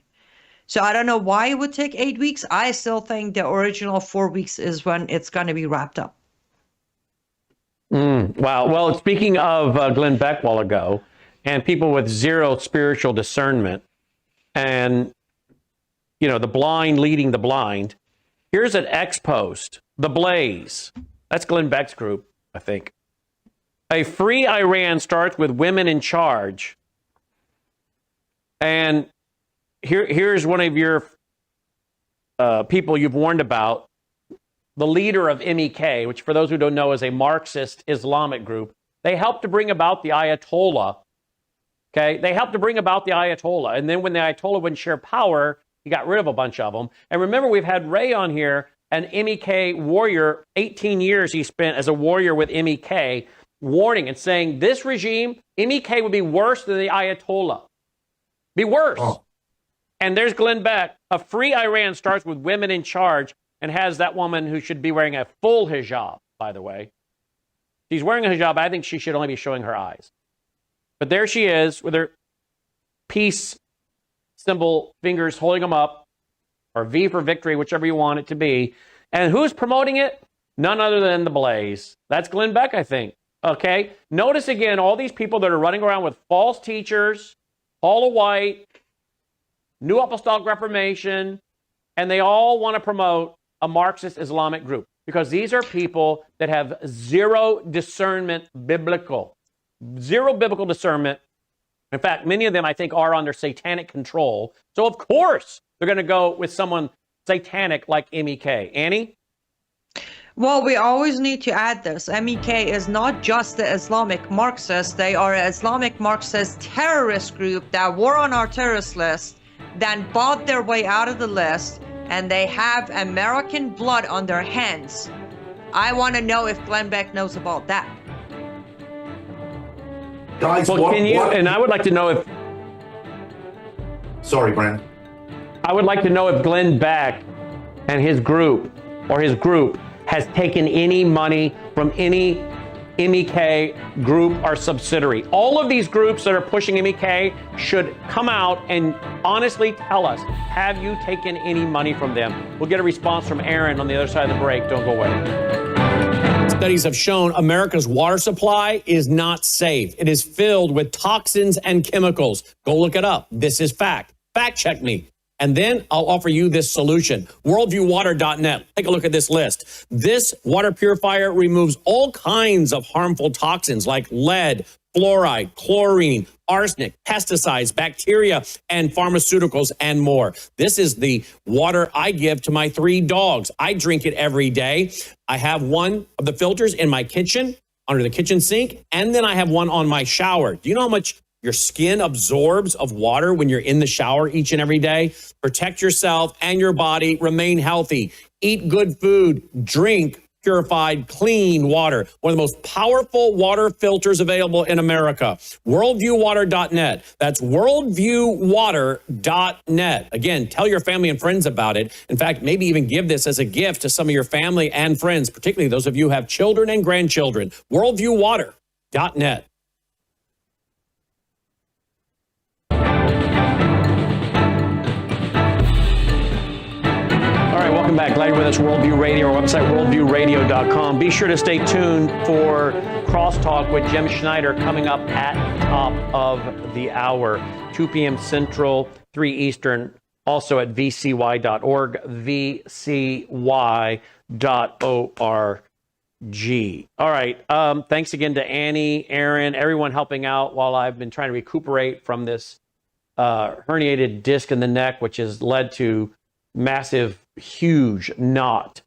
So I don't know why it would take 8 weeks. I still think the original 4 weeks is when it's going to be wrapped up. Wow. Well, speaking of Glenn Beck a while ago, and people with zero spiritual discernment, and, you know, the blind leading the blind, here's an X post, The Blaze. That's Glenn Beck's group, I think. A free Iran starts with women in charge. And here's one of your people you've warned about, the leader of MEK, which for those who don't know is a Marxist Islamic group. They helped to bring about the Ayatollah. Okay, they helped to bring about the Ayatollah. And then when the Ayatollah wouldn't share power, he got rid of a bunch of them. And remember, we've had Ray on here, an MEK warrior, 18 years he spent as a warrior with MEK, warning and saying this regime, MEK would be worse than the Ayatollah. Be worse. Oh. And there's Glenn Beck. A free Iran starts with women in charge and has that woman who should be wearing a full hijab, by the way. She's wearing a hijab. I think she should only be showing her eyes. But there she is with her peace symbol fingers holding them up, or V for victory, whichever you want it to be. And who's promoting it? None other than the Blaze. That's Glenn Beck, I think. Okay? Notice again all these people that are running around with false teachers, Paula White, New Apostolic Reformation, and they all want to promote a Marxist Islamic group because these are people that have zero discernment biblical. Zero biblical discernment. In fact, many of them, I think, are under satanic control. So, of course, they're going to go with someone satanic like MEK. Annie? Well, we always need to add this. MEK is not just the Islamic Marxists. They are an Islamic Marxist terrorist group that were on our terrorist list, then bought their way out of the list, and they have American blood on their hands. I want to know if Glenn Beck knows about that. Guys, well, and I would like to know if... Sorry, Brandon. I would like to know if Glenn Beck and his group, has taken any money from any MEK group or subsidiary. All of these groups that are pushing MEK should come out and honestly tell us, have you taken any money from them? We'll get a response from Aaron on the other side of the break. Don't go away. Studies have shown America's water supply is not safe. It is filled with toxins and chemicals. Go look it up. This is fact. Fact check me. And then I'll offer you this solution. Worldviewwater.net. Take a look at this list. This water purifier removes all kinds of harmful toxins like lead, fluoride, chlorine, arsenic, pesticides, bacteria, and pharmaceuticals, and more. This is the water I give to my 3 dogs. I drink it every day. I have one of the filters in my kitchen, under the kitchen sink, and then I have one on my shower. Do you know how much your skin absorbs of water when you're in the shower each and every day? Protect yourself and your body. Remain healthy. Eat good food. Drink purified, clean water. One of the most powerful water filters available in America. Worldviewwater.net. That's worldviewwater.net. Again, tell your family and friends about it. In fact, maybe even give this as a gift to some of your family and friends, particularly those of you who have children and grandchildren. Worldviewwater.net. Welcome back. Glad you're with us, Worldview Radio, our website, worldviewradio.com. Be sure to stay tuned for Crosstalk with Jim Schneider coming up at top of the hour, 2 p.m. Central, 3 Eastern, also at vcy.org, vcy.org. All right. Thanks again to Annie, Aaron, everyone helping out while I've been trying to recuperate from this herniated disc in the neck, which has led to massive, huge knot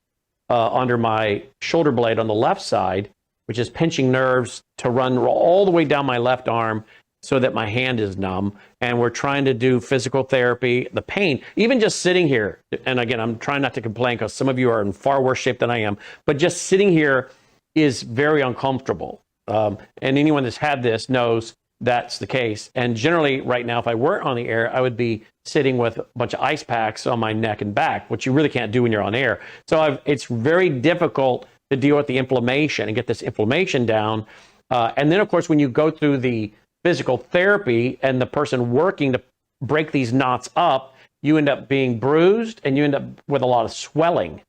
under my shoulder blade on the left side, which is pinching nerves to run all the way down my left arm so that my hand is numb. And we're trying to do physical therapy. The pain, even just sitting here, and again, I'm trying not to complain because some of you are in far worse shape than I am, but just sitting here is very uncomfortable. And anyone that's had this knows that's the case. And generally right now, if I weren't on the air, I would be sitting with a bunch of ice packs on my neck and back, which you really can't do when you're on air. So it's very difficult to deal with the inflammation and get this inflammation down. And then, of course, when you go through the physical therapy and the person working to break these knots up, you end up being bruised and you end up with a lot of swelling.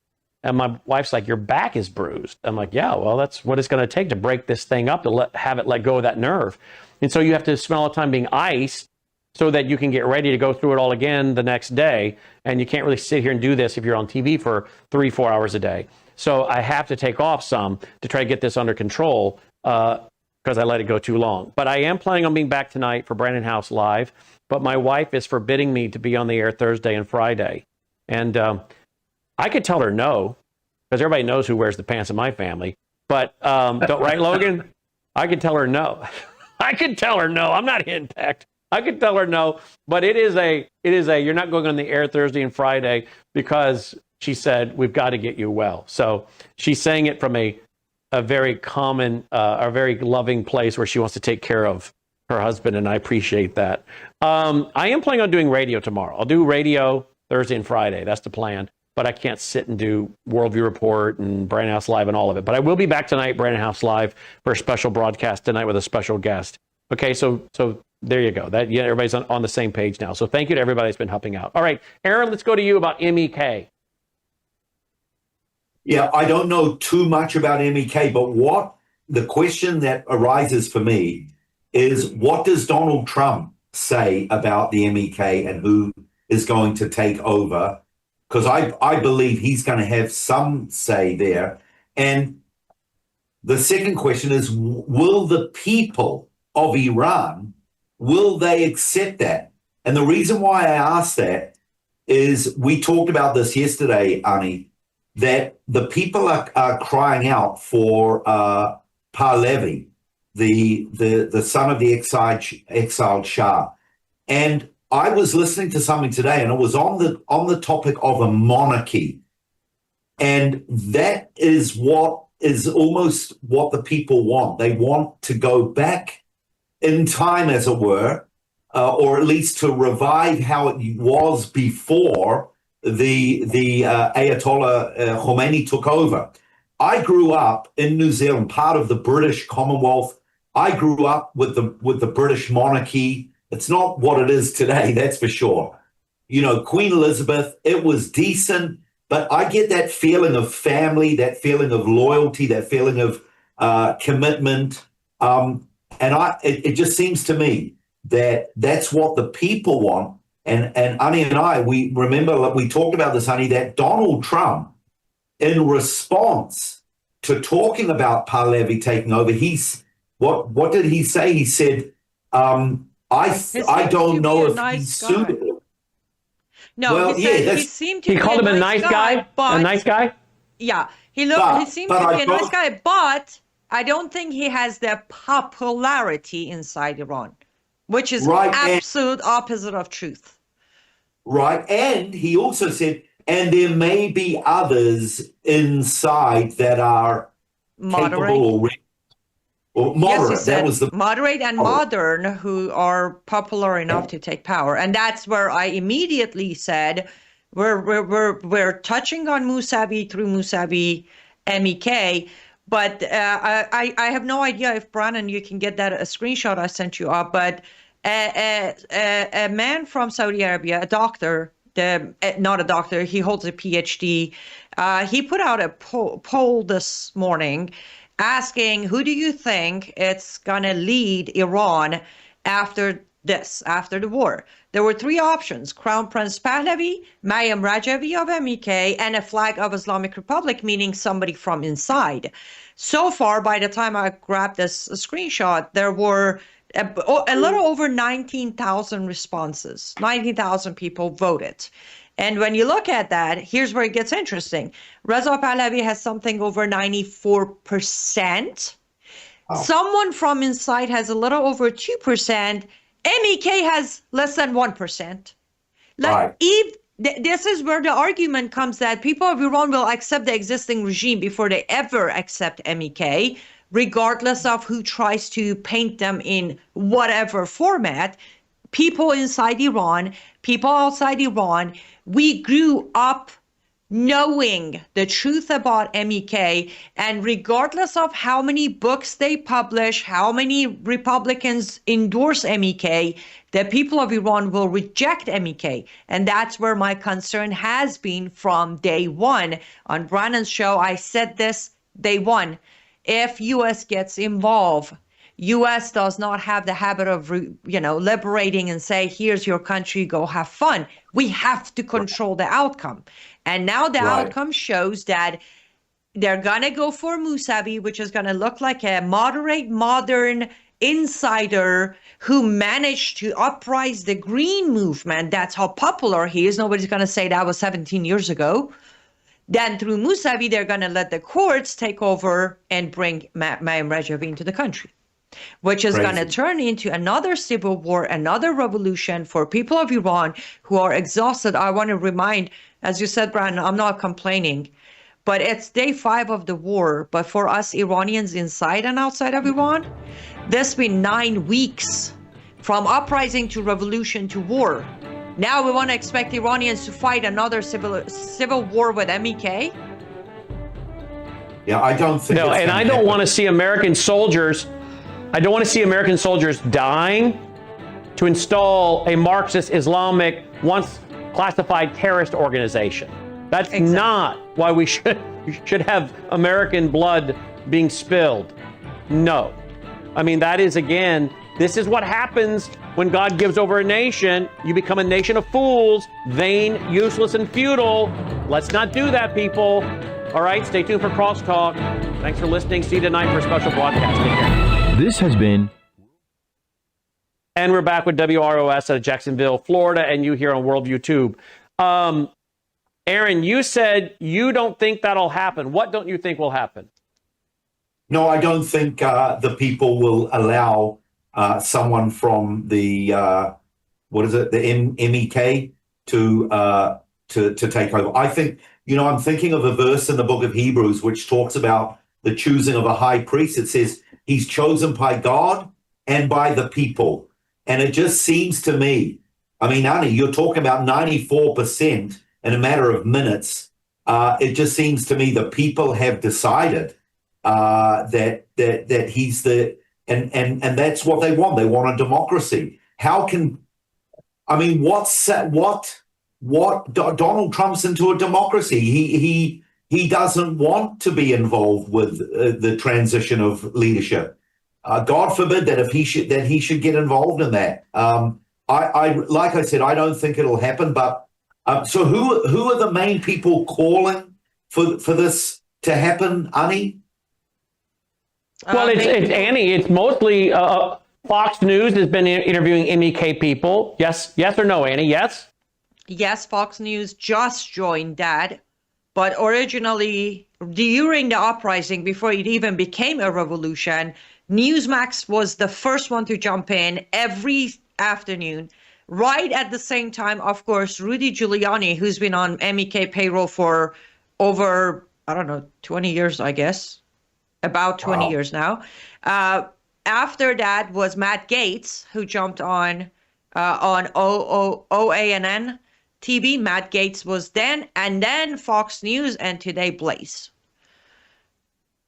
And my wife's like, your back is bruised. I'm like, yeah, well, that's what it's going to take to break this thing up, to have it let go of that nerve. And so you have to spend all the time being iced so that you can get ready to go through it all again the next day. And you can't really sit here and do this if you're on TV for 3-4 hours a day. So I have to take off some to try to get this under control because I let it go too long. But I am planning on being back tonight for Brandon House Live. But my wife is forbidding me to be on the air Thursday and Friday. And I could tell her no, because everybody knows who wears the pants in my family. But right, Logan? I could tell her no. I could tell her no. I'm not henpecked. I could tell her no. But it is a you're not going on the air Thursday and Friday because she said we've got to get you well. So she's saying it from a very common, a very loving place where she wants to take care of her husband, and I appreciate that. I am planning on doing radio tomorrow. I'll do radio Thursday and Friday. That's the plan. But I can't sit and do Worldview Report and Brandon House Live and all of it. But I will be back tonight, Brandon House Live, for a special broadcast tonight with a special guest. Okay, so there you go. Everybody's on the same page now. So thank you to everybody that's been helping out. All right, Aaron, let's go to you about MEK. Yeah, I don't know too much about MEK, but what the question that arises for me is, what does Donald Trump say about the MEK and who is going to take over? Because I believe he's going to have some say there. And the second question is, will the people of Iran, will they accept that? And the reason why I ask that is, we talked about this yesterday, Ani, that the people are crying out for Pahlavi, the son of the exiled Shah. And I was listening to something today, and it was on the topic of a monarchy. And that is what is almost what the people want. They want to go back in time, as it were, or at least to revive how it was before the Ayatollah Khomeini took over. I grew up in New Zealand, part of the British Commonwealth. I grew up with the British monarchy. It's not what it is today, that's for sure. You know, Queen Elizabeth, it was decent, but I get that feeling of family, that feeling of loyalty, that feeling of commitment. And it just seems to me that that's what the people want. And Ani and I, we remember, we talked about this, Ani, that Donald Trump, in response to talking about Pahlavi taking over, what did he say? He said, I don't know if he's suitable. No, well, he seemed to be called him a nice guy. But, a nice guy? Yeah, he seemed to be a nice guy, but I don't think he has the popularity inside Iran, which is absolute opposite of truth. Right, and he also said, and there may be others inside that are moderate. Moderate. Yes, he said moderate and modern who are popular enough to take power. And that's where I immediately said, we're touching on Mousavi through Mousavi MEK, but I have no idea if, Brandon, you can get that a screenshot I sent you up, but a man from Saudi Arabia, a doctor, not a doctor, he holds a PhD. He put out a poll this morning asking, who do you think it's going to lead Iran after the war? There were three options: Crown Prince Pahlavi, Mayim Rajavi of MEK, and a flag of Islamic Republic, meaning somebody from inside. So far, by the time I grabbed this screenshot, there were a little over 19,000 responses. 19,000 people voted. And when you look at that, here's where it gets interesting. Reza Pahlavi has something over 94%. Wow. Someone from inside has a little over 2%. MEK has less than 1%. Right. This is where the argument comes that people of Iran will accept the existing regime before they ever accept MEK, regardless of who tries to paint them in whatever format. People inside Iran, people outside Iran, we grew up knowing the truth about MEK, and regardless of how many books they publish, how many Republicans endorse MEK, the people of Iran will reject MEK. And that's where my concern has been from day one. On Brannon's show, I said this day one. If U.S. gets involved, U.S. does not have the habit of, liberating and say, here's your country, go have fun. We have to control the outcome. And now the outcome shows that they're going to go for Mousavi, which is going to look like a moderate, modern insider who managed to uprise the green movement. That's how popular he is. Nobody's going to say that was 17 years ago. Then through Mousavi, they're going to let the courts take over and bring Mayim Rajavi into the country, which is going to turn into another civil war, another revolution for people of Iran who are exhausted. I want to remind, as you said, Brandon, I'm not complaining, but it's day 5 of the war. But for us Iranians inside and outside of Iran, this been 9 weeks from uprising to revolution to war. Now we want to expect Iranians to fight another civil war with MEK? Yeah, I don't think. No, and I don't want to see American soldiers. I don't want to see American soldiers dying to install a Marxist Islamic, once classified terrorist organization. That's not why we should have American blood being spilled. No. I mean, that is, again, this is what happens when God gives over a nation. You become a nation of fools, vain, useless, and futile. Let's not do that, people. All right, stay tuned for Crosstalk. Thanks for listening. See you tonight for a special broadcast. Take care. This has been... And we're back with WROS out of Jacksonville, Florida, and you here on Worldview Tube. Aaron, you said you don't think that'll happen. What don't you think will happen? No, I don't think the people will allow someone from the the MEK to take over. I think, I'm thinking of a verse in the book of Hebrews which talks about the choosing of a high priest. It says he's chosen by God and by the people. And it just seems to me, I mean, Ani, you're talking about 94% in a matter of minutes. It just seems to me the people have decided that he's the, and that's what they want. They want a democracy. What Donald Trump's into a democracy. He doesn't want to be involved with the transition of leadership. God forbid that he should get involved in that. Like I said, I don't think it'll happen. But so who are the main people calling for this to happen, Ani? Well, it's Annie. It's mostly Fox News has been interviewing MEK people. Yes or no, Annie? Yes. Yes, Fox News just joined that, but originally during the uprising, before it even became a revolution, Newsmax was the first one to jump in every afternoon. Right at the same time, of course, Rudy Giuliani, who's been on MEK payroll for over, 20 years, I guess. About 20 years now. After that was Matt Gaetz, who jumped on OANN TV. Matt Gaetz was then, and then Fox News, and today Blaze.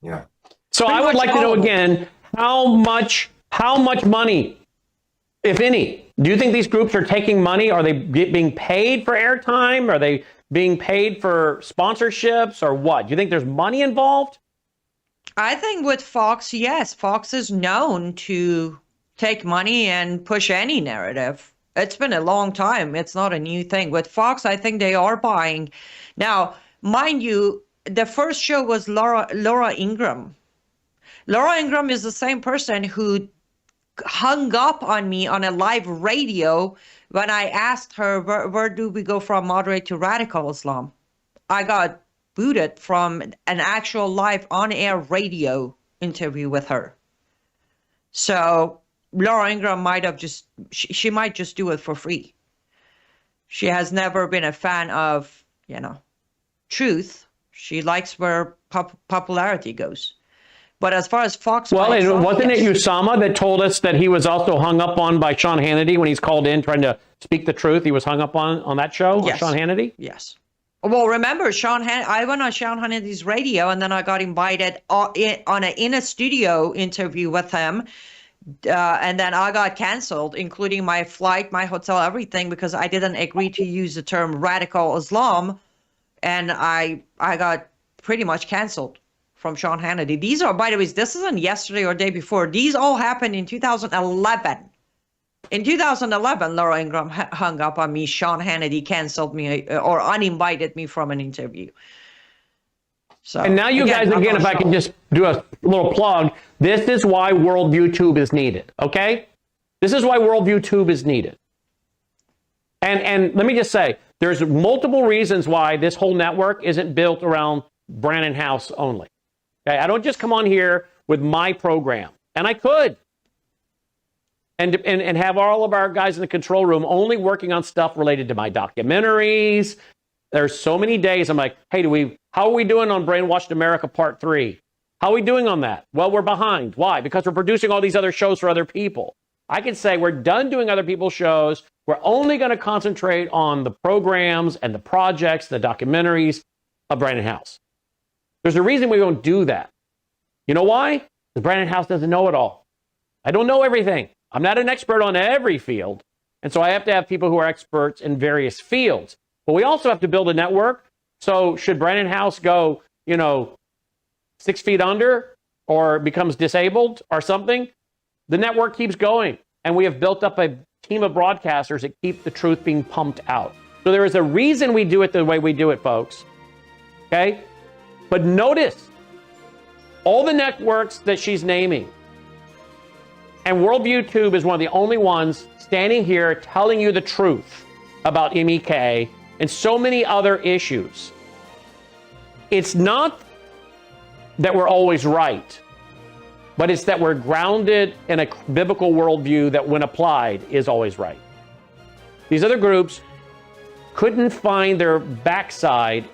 Yeah. So I would like to know again, how much money if any? Do you think these groups are taking money? Are they being paid for airtime? Are they being paid for sponsorships or what? Do you think there's money involved? I think with Fox, yes, Fox is known to take money and push any narrative. It's been a long time. It's not a new thing. With Fox, I think they are buying. Now, mind you, the first show was Laura Ingraham. Laura Ingraham is the same person who hung up on me on a live radio when I asked her, where do we go from moderate to radical Islam? I got booted from an actual live on-air radio interview with her. So Laura Ingraham might have she might just do it for free. She has never been a fan of, truth. She likes where popularity goes. But as far as Fox... Well, and wasn't it Usama that told us that he was also hung up on by Sean Hannity when he's called in trying to speak the truth? He was hung up on that show, yes. Sean Hannity? Yes. Well, remember, I went on Sean Hannity's radio, and then I got invited in a studio interview with him, and then I got canceled, including my flight, my hotel, everything, because I didn't agree to use the term radical Islam, and I got pretty much canceled from Sean Hannity. These are, by the way, this isn't yesterday or day before. These all happened in 2011. In 2011, Laura Ingraham hung up on me. Sean Hannity canceled me or uninvited me from an interview. So, and now you guys, again, if I can just do a little plug, this is why Worldview Tube is needed, okay? This is why Worldview Tube is needed. And let me just say, there's multiple reasons why this whole network isn't built around Brannon House only. Okay? I don't just come on here with my program, and I could. And have all of our guys in the control room only working on stuff related to my documentaries. There's so many days I'm like, hey, how are we doing on Brainwashed America Part 3? How are we doing on that? Well, we're behind. Why? Because we're producing all these other shows for other people. I can say we're done doing other people's shows. We're only going to concentrate on the programs and the projects, the documentaries of Brannon House. There's a reason we don't do that. You know why? Because Brannon House doesn't know it all. I don't know everything. I'm not an expert on every field. And so I have to have people who are experts in various fields. But we also have to build a network. So should Brannon House go, 6 feet under or becomes disabled or something, the network keeps going. And we have built up a team of broadcasters that keep the truth being pumped out. So there is a reason we do it the way we do it, folks. Okay? But notice all the networks that she's naming. And Worldview Tube is one of the only ones standing here telling you the truth about MEK and so many other issues. It's not that we're always right, but it's that we're grounded in a biblical worldview that, when applied, is always right. These other groups couldn't find their backside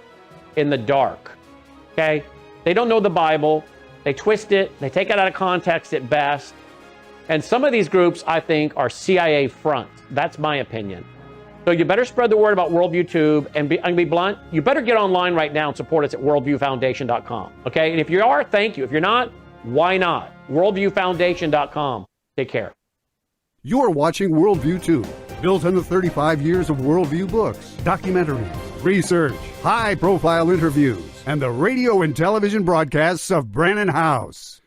in the dark, okay? They don't know the Bible. They twist it. They take it out of context at best. And some of these groups, I think, are CIA front. That's my opinion. So you better spread the word about Worldview Tube. And I'm going to be blunt, you better get online right now and support us at worldviewfoundation.com. Okay? And if you are, thank you. If you're not, why not? worldviewfoundation.com. Take care. You're watching Worldview Tube, built on the 35 years of Worldview books, documentaries, research, high-profile interviews, and the radio and television broadcasts of Brannon House.